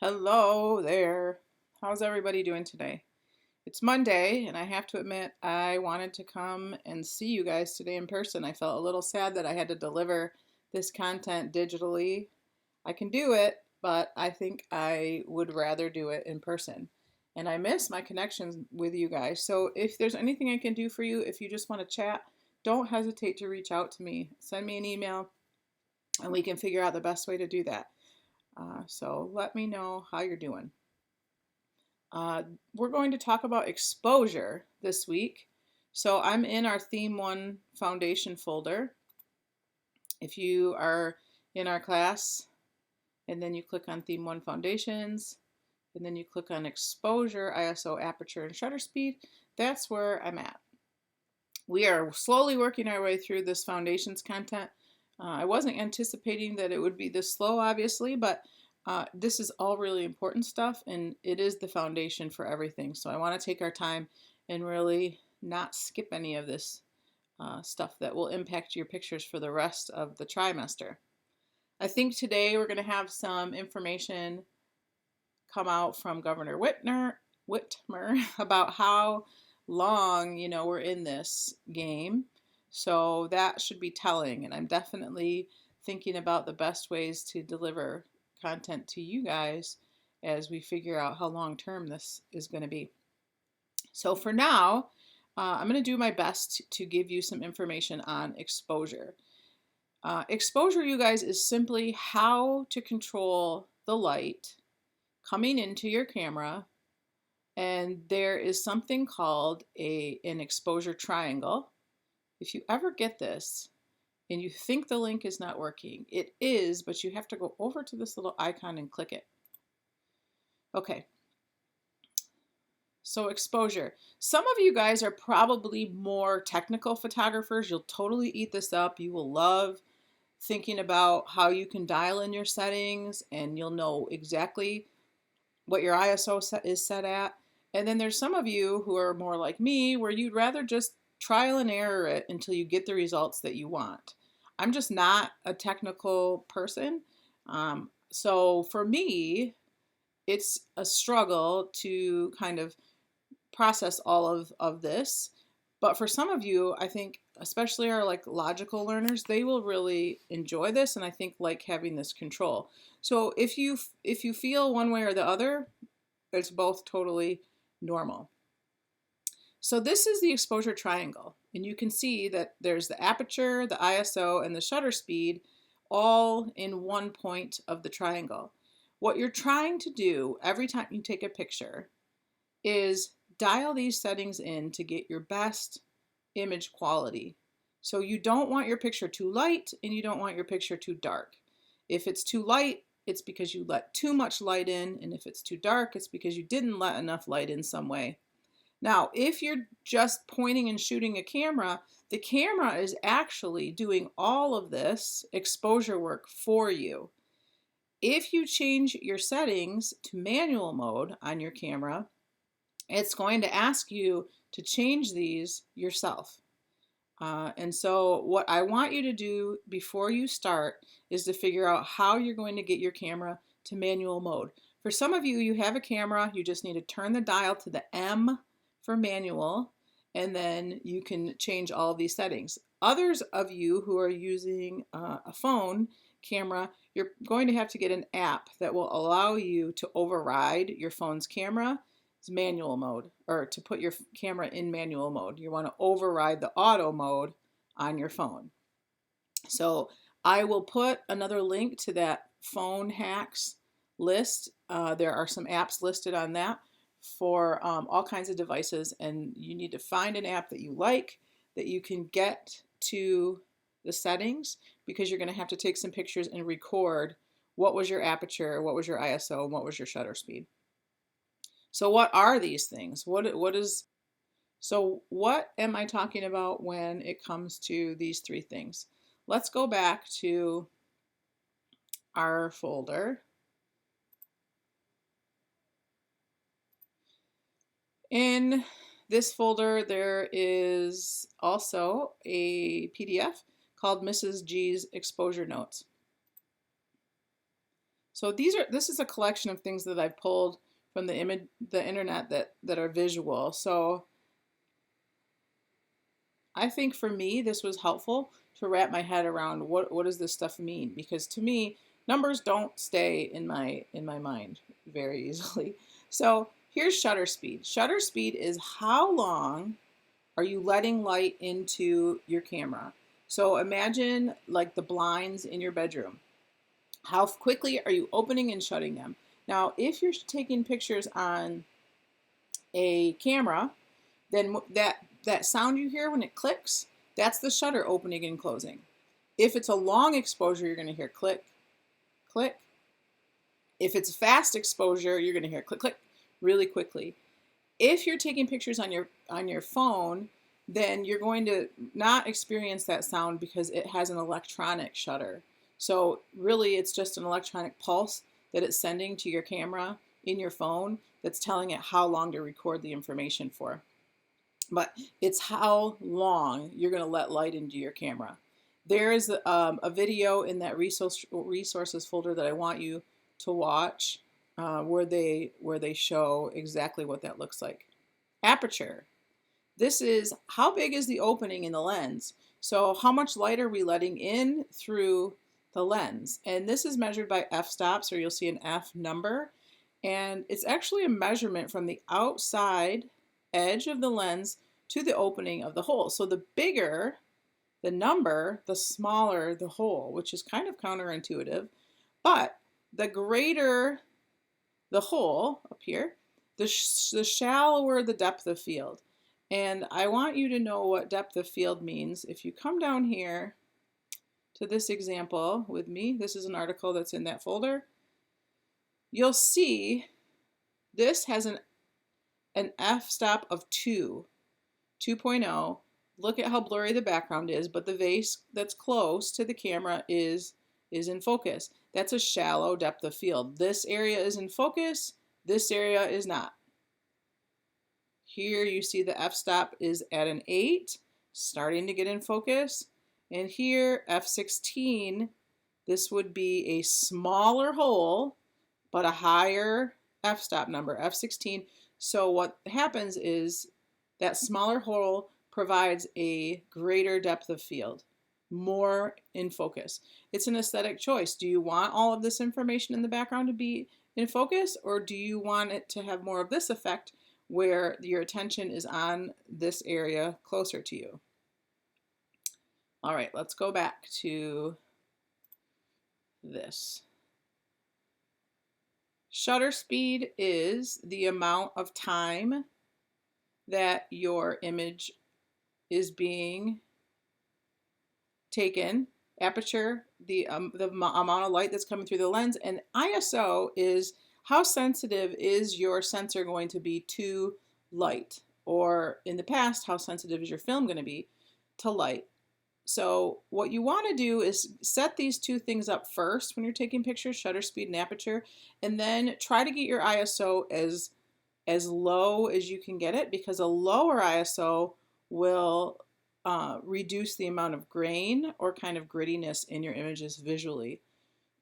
Hello there. How's everybody doing today? It's Monday, and I have to admit, I wanted to come and see you guys today in person. I felt a little sad that I had to deliver this content digitally. I can do it, but I think I would rather do it in person. And I miss my connections with you guys. So if there's anything I can do for you, if you just want to chat, don't hesitate to reach out to me. Send me an email, and we can figure out the best way to do that. So let me know how you're doing. Uh, we're going to talk about exposure this week. So I'm in our Theme 1 Foundation folder. If you are in our class, and then you click on Theme 1 Foundations, and then you click on Exposure, ISO, Aperture, and Shutter Speed, that's where I'm at. We are slowly working our way through this Foundations content. I wasn't anticipating that it would be this slow, obviously, but this is all really important stuff, and it is the foundation for everything. So I want to take our time and really not skip any of this stuff that will impact your pictures for the rest of the trimester. I think today we're going to have some information come out from Governor Whitmer about how long, we're in this game. So that should be telling. And I'm definitely thinking about the best ways to deliver content to you guys as we figure out how long term this is going to be. So for now, I'm going to do my best to give you some information on exposure. Exposure, you guys, is simply how to control the light coming into your camera, and there is something called an exposure triangle. If you ever get this and you think the link is not working, it is, but you have to go over to this little icon and click it. Okay. So exposure. Some of you guys are probably more technical photographers. You'll totally eat this up. You will love thinking about how you can dial in your settings, and you'll know exactly what your ISO is set at. And then there's some of you who are more like me, where you'd rather just trial and error it until you get the results that you want. I'm just not a technical person. So for me, it's a struggle to kind of process all of this. But for some of you, I think, especially our like logical learners, they will really enjoy this, and I think like having this control. So if you feel one way or the other, it's both totally normal. So this is the exposure triangle, and you can see that there's the aperture, the ISO, and the shutter speed all in one point of the triangle. What you're trying to do every time you take a picture is dial these settings in to get your best image quality. So you don't want your picture too light, and you don't want your picture too dark. If it's too light, it's because you let too much light in, and if it's too dark, it's because you didn't let enough light in some way. Now, if you're just pointing and shooting a camera, the camera is actually doing all of this exposure work for you. If you change your settings to manual mode on your camera, it's going to ask you to change these yourself. And so what I want you to do before you start is to figure out how you're going to get your camera to manual mode. For some of you, you have a camera, you just need to turn the dial to the M for manual, and then you can change all of these settings. Others of you who are using a phone camera, you're going to have to get an app that will allow you to override your phone's camera manual mode, or to put your camera in manual mode. You want to override the auto mode on your phone. So I will put another link to that phone hacks list. There are some apps listed on that for all kinds of devices, and you need to find an app that you like, that you can get to the settings, because you're going to have to take some pictures and record what was your aperture, what was your ISO, and what was your shutter speed. So what are these things? So what am I talking about when it comes to these three things? Let's go back to our folder. In this folder, there is also a PDF called Mrs. G's Exposure Notes. So this is a collection of things that I've pulled from the internet that are visual. So I think for me this was helpful to wrap my head around what does this stuff mean, because to me numbers don't stay in my mind very easily. So here's shutter speed. Shutter speed is how long are you letting light into your camera. So imagine like the blinds in your bedroom. How quickly are you opening and shutting them? Now, if you're taking pictures on a camera, then that sound you hear when it clicks, that's the shutter opening and closing. If it's a long exposure, you're going to hear click, click. If it's fast exposure, you're going to hear click, click really quickly. If you're taking pictures on your phone, then you're going to not experience that sound because it has an electronic shutter. So really it's just an electronic pulse that it's sending to your camera in your phone that's telling it how long to record the information for. But it's how long you're going to let light into your camera. There is a video in that resources folder that I want you to watch where they show exactly what that looks like. Aperture. This is how big is the opening in the lens. So how much light are we letting in through the lens? And this is measured by f-stops, or you'll see an F number. And it's actually a measurement from the outside edge of the lens to the opening of the hole. So the bigger the number, the smaller the hole, which is kind of counterintuitive. But the greater the hole up here, the shallower the depth of field. And I want you to know what depth of field means. If you come down here to this example with me, this is an article that's in that folder, you'll see this has an f-stop of 2.0. Look at how blurry the background is, but the vase that's close to the camera is in focus. That's a shallow depth of field. This area is in focus, this area is not. Here you see the f-stop is at an 8, starting to get in focus. And here, f16, this would be a smaller hole, but a higher f-stop number, f16. So what happens is that smaller hole provides a greater depth of field, more in focus. It's an aesthetic choice. Do you want all of this information in the background to be in focus, or do you want it to have more of this effect where your attention is on this area closer to you? All right, let's go back to this. Shutter speed is the amount of time that your image is being taken. Aperture, the amount of light that's coming through the lens. And ISO is how sensitive is your sensor going to be to light? Or in the past, how sensitive is your film going to be to light? So what you want to do is set these two things up first when you're taking pictures, shutter speed and aperture, and then try to get your ISO as low as you can get it, because a lower ISO will reduce the amount of grain or kind of grittiness in your images visually.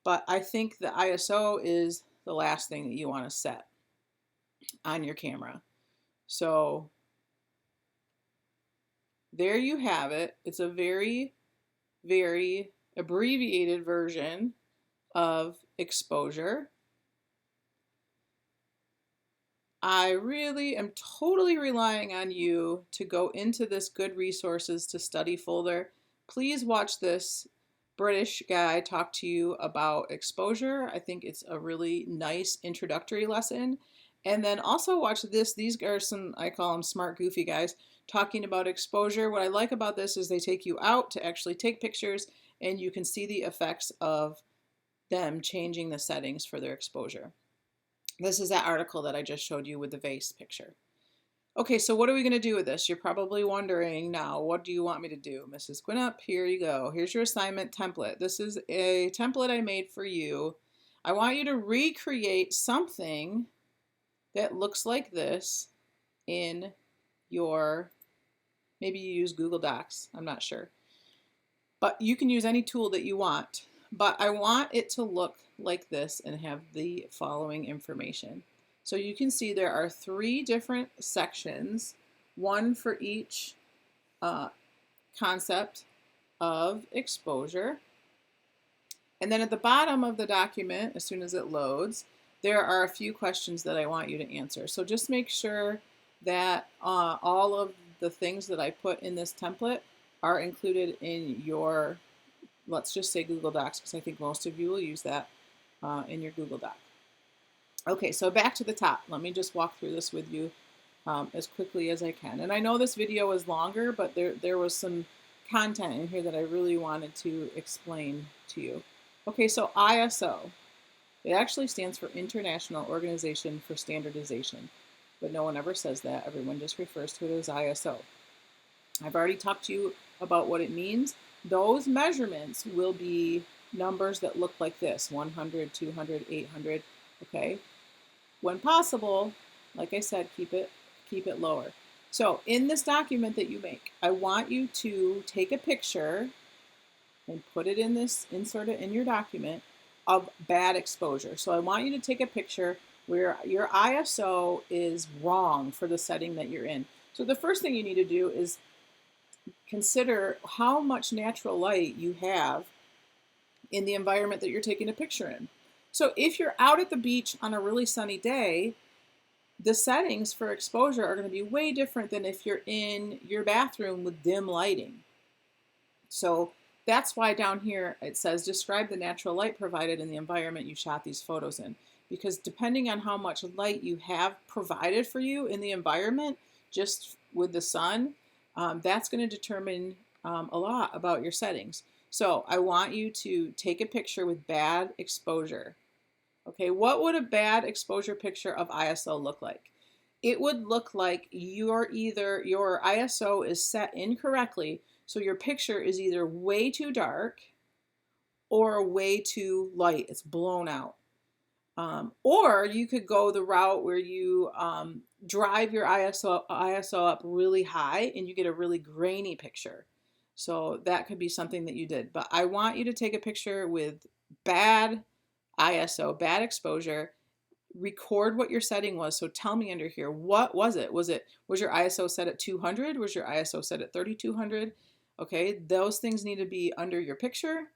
But I think the ISO is the last thing that you want to set on your camera. So there you have it. It's a very, very abbreviated version of exposure. I really am totally relying on you to go into this good resources to study folder. Please watch this British guy talk to you about exposure. I think it's a really nice introductory lesson. And then also watch this. These are some, I call them smart, goofy guys talking about exposure. What I like about this is they take you out to actually take pictures and you can see the effects of them changing the settings for their exposure. This is that article that I just showed you with the vase picture. Okay, so what are we going to do with this? You're probably wondering now, what do you want me to do? Mrs. Quinup, here you go. Here's your assignment template. This is a template I made for you. I want you to recreate something that looks like this in your, maybe you use Google Docs, I'm not sure. But you can use any tool that you want. but I want it to look like this and have the following information. So you can see there are 3 different sections, one for each concept of exposure. And then at the bottom of the document, as soon as it loads, there are a few questions that I want you to answer. So just make sure that all of the things that I put in this template are included in your, let's just say Google Docs, because I think most of you will use that in your Google Doc. Okay, so back to the top. Let me just walk through this with you as quickly as I can. And I know this video is longer, but there was some content in here that I really wanted to explain to you. Okay, so ISO. It actually stands for International Organization for Standardization, but no one ever says that. Everyone just refers to it as ISO. I've already talked to you about what it means. Those measurements will be numbers that look like this: 100, 200, 800, okay? When possible, like I said, keep it lower. So in this document that you make, I want you to take a picture and put it in this, insert it in your document, of bad exposure. So I want you to take a picture where your ISO is wrong for the setting that you're in. So the first thing you need to do is consider how much natural light you have in the environment that you're taking a picture in. So if you're out at the beach on a really sunny day, the settings for exposure are going to be way different than if you're in your bathroom with dim lighting. So that's why down here it says describe the natural light provided in the environment you shot these photos in. Because depending on how much light you have provided for you in the environment, just with the sun, that's going to determine a lot about your settings. So I want you to take a picture with bad exposure. Okay, what would a bad exposure picture of ISO look like? It would look like your ISO is set incorrectly, so your picture is either way too dark or way too light. It's blown out. Or you could go the route where you drive your ISO up really high and you get a really grainy picture. So that could be something that you did. But I want you to take a picture with bad ISO, bad exposure, record what your setting was. So tell me under here, what was it? Was your ISO set at 200? Was your ISO set at 3200? Okay, those things need to be under your picture.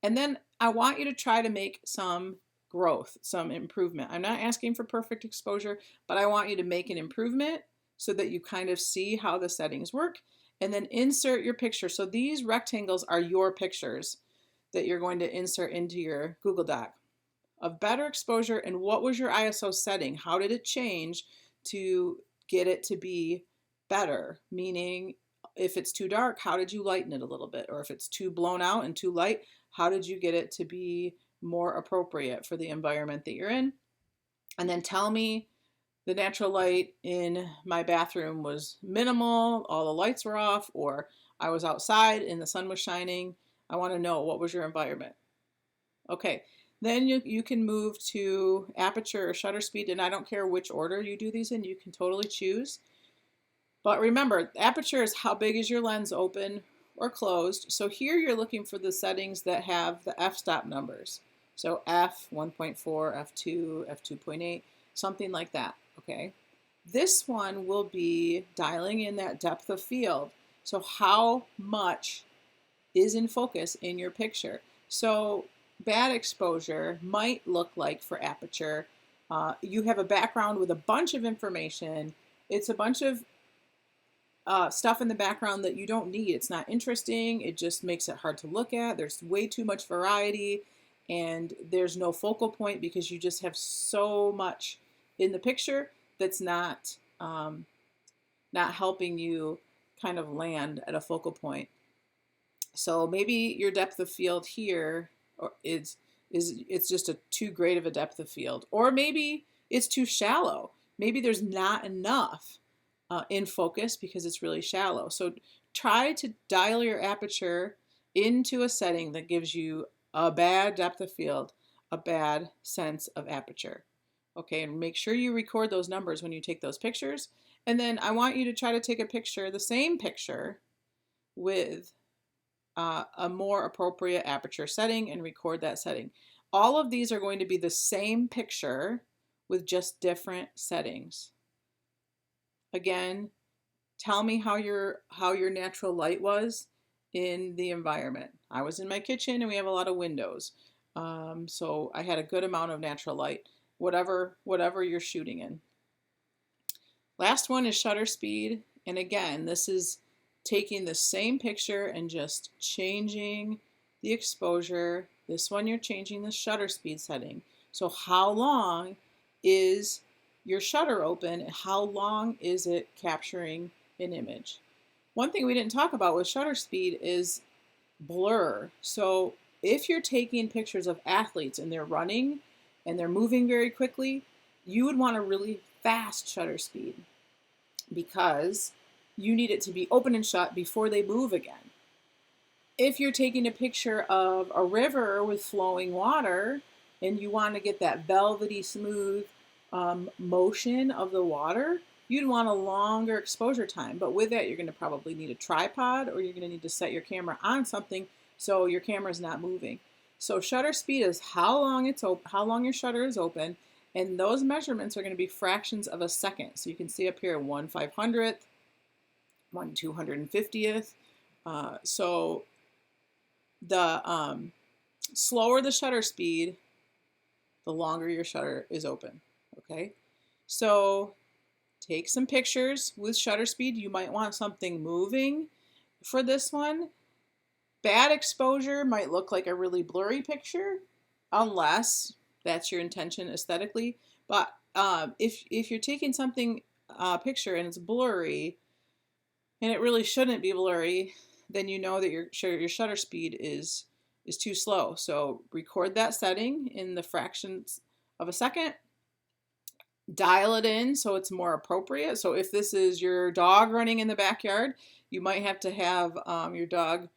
And then I want you to try to make some growth, some improvement. I'm not asking for perfect exposure, but I want you to make an improvement so that you kind of see how the settings work. And then insert your picture. So these rectangles are your pictures that you're going to insert into your Google Doc of better exposure. And what was your ISO setting? How did it change to get it to be better? Meaning, if it's too dark, how did you lighten it a little bit? Or if it's too blown out and too light, how did you get it to be more appropriate for the environment that you're in? And then tell me, the natural light in my bathroom was minimal, all the lights were off, or I was outside and the sun was shining. I want to know, what was your environment? Okay, then you can move to aperture or shutter speed, and I don't care which order you do these in, you can totally choose. But remember, aperture is how big is your lens, open or closed. So here you're looking for the settings that have the f-stop numbers. So f 1.4, f2, f2.8, something like that, okay? This one will be dialing in that depth of field. So how much is in focus in your picture? So bad exposure might look like, for aperture, you have a background with a bunch of information. It's a bunch of stuff in the background that you don't need. It's not interesting. It just makes it hard to look at. There's way too much variety, and there's no focal point because you just have so much in the picture that's not helping you kind of land at a focal point. So maybe your depth of field here it's just too great of a depth of field, or maybe it's too shallow. Maybe there's not enough in focus because it's really shallow. So try to dial your aperture into a setting that gives you a bad depth of field, a bad sense of aperture. Okay, and make sure you record those numbers when you take those pictures. And then I want you to try to take a picture, the same picture, with a more appropriate aperture setting and record that setting. All of these are going to be the same picture with just different settings. Again, tell me how your natural light was in the environment. I was in my kitchen and we have a lot of windows. So I had a good amount of natural light, whatever you're shooting in. Last one is shutter speed. And again, this is taking the same picture and just changing the exposure. This one you're changing the shutter speed setting. So how long is your shutter open and how long is it capturing an image? One thing we didn't talk about with shutter speed is blur. So if you're taking pictures of athletes and they're running and they're moving very quickly, you would want a really fast shutter speed because you need it to be open and shut before they move again. If you're taking a picture of a river with flowing water and you want to get that velvety smooth motion of the water, you'd want a longer exposure time. But with that, you're going to probably need a tripod or you're going to need to set your camera on something so your camera is not moving. So shutter speed is how long your shutter is open, and those measurements are going to be fractions of a second. So you can see up here 1/500th, 1/250th. So the slower the shutter speed, the longer your shutter is open. Okay, so take some pictures with shutter speed. You might want something moving for this one. Bad exposure might look like a really blurry picture, unless that's your intention aesthetically. But if you're taking something picture and it's blurry, and it really shouldn't be blurry, then you know that your shutter speed is too slow. So record that setting in the fractions of a second. Dial it in so it's more appropriate. So if this is your dog running in the backyard, you might have to have your dog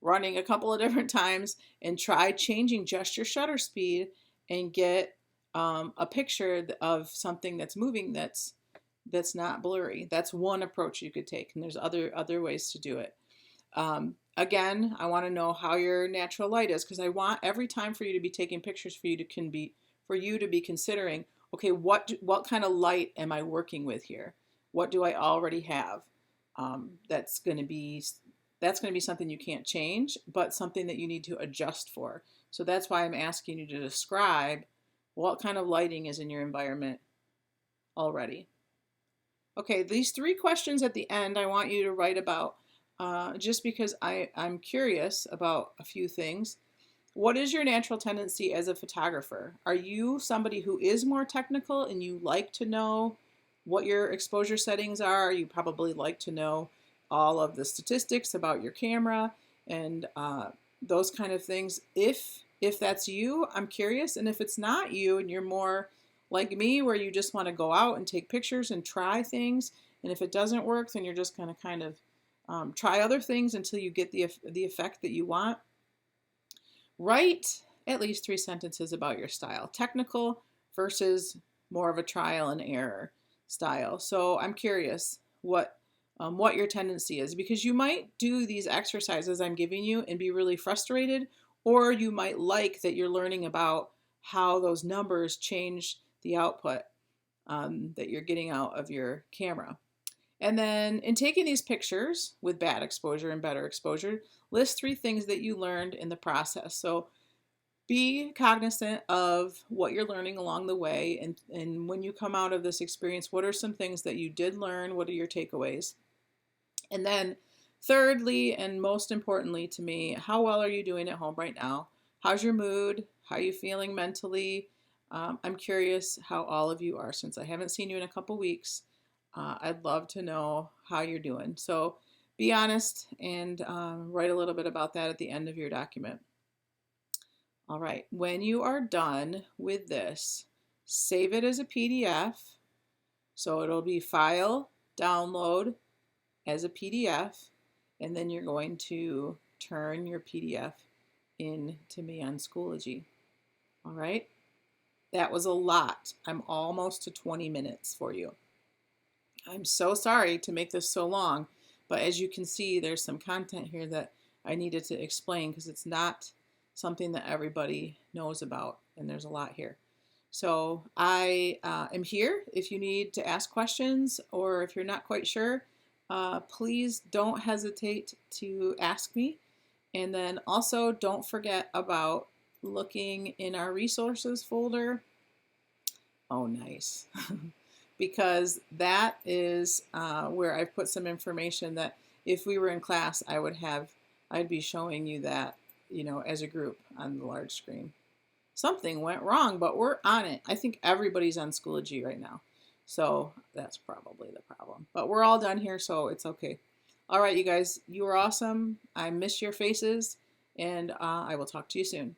running a couple of different times and try changing just your shutter speed and get a picture of something that's moving that's not blurry. That's one approach you could take, and there's other ways to do it. Again, I want to know how your natural light is, because I want every time for you to be taking pictures for you to be considering, okay, what kind of light am I working with here? What do I already have? That's going to be something you can't change, but something that you need to adjust for. So that's why I'm asking you to describe what kind of lighting is in your environment already. Okay, these 3 questions at the end I want you to write about, just because I'm curious about a few things. What is your natural tendency as a photographer? Are you somebody who is more technical and you like to know what your exposure settings are? You probably like to know all of the statistics about your camera and those kind of things. If that's you, I'm curious. And if it's not you and you're more like me, where you just want to go out and take pictures and try things, and if it doesn't work, then you're just going to kind of try other things until you get the effect that you want. Write at least 3 sentences about your style, technical versus more of a trial and error style. So I'm curious what your tendency is, because you might do these exercises I'm giving you and be really frustrated, or you might like that you're learning about how those numbers change the output that you're getting out of your camera. And then in taking these pictures with bad exposure and better exposure, list 3 things that you learned in the process. So be cognizant of what you're learning along the way. And when you come out of this experience, what are some things that you did learn? What are your takeaways? And then thirdly, and most importantly to me, how well are you doing at home right now? How's your mood? How are you feeling mentally? I'm curious how all of you are, since I haven't seen you in a couple weeks. I'd love to know how you're doing. So be honest and write a little bit about that at the end of your document. All right, when you are done with this, save it as a PDF. So it'll be file, download as a PDF, and then you're going to turn your PDF in to me on Schoology. All right, that was a lot. I'm almost to 20 minutes for you. I'm so sorry to make this so long, but as you can see, there's some content here that I needed to explain because it's not something that everybody knows about, and there's a lot here. So I am here if you need to ask questions or if you're not quite sure. Please don't hesitate to ask me. And then also don't forget about looking in our resources folder. Oh, nice. Because that is where I've put some information that if we were in class, I'd be showing you that, as a group on the large screen. Something went wrong, but we're on it. I think everybody's on Schoology right now. So that's probably the problem. But we're all done here, so it's okay. All right, you guys, you are awesome. I miss your faces, and I will talk to you soon.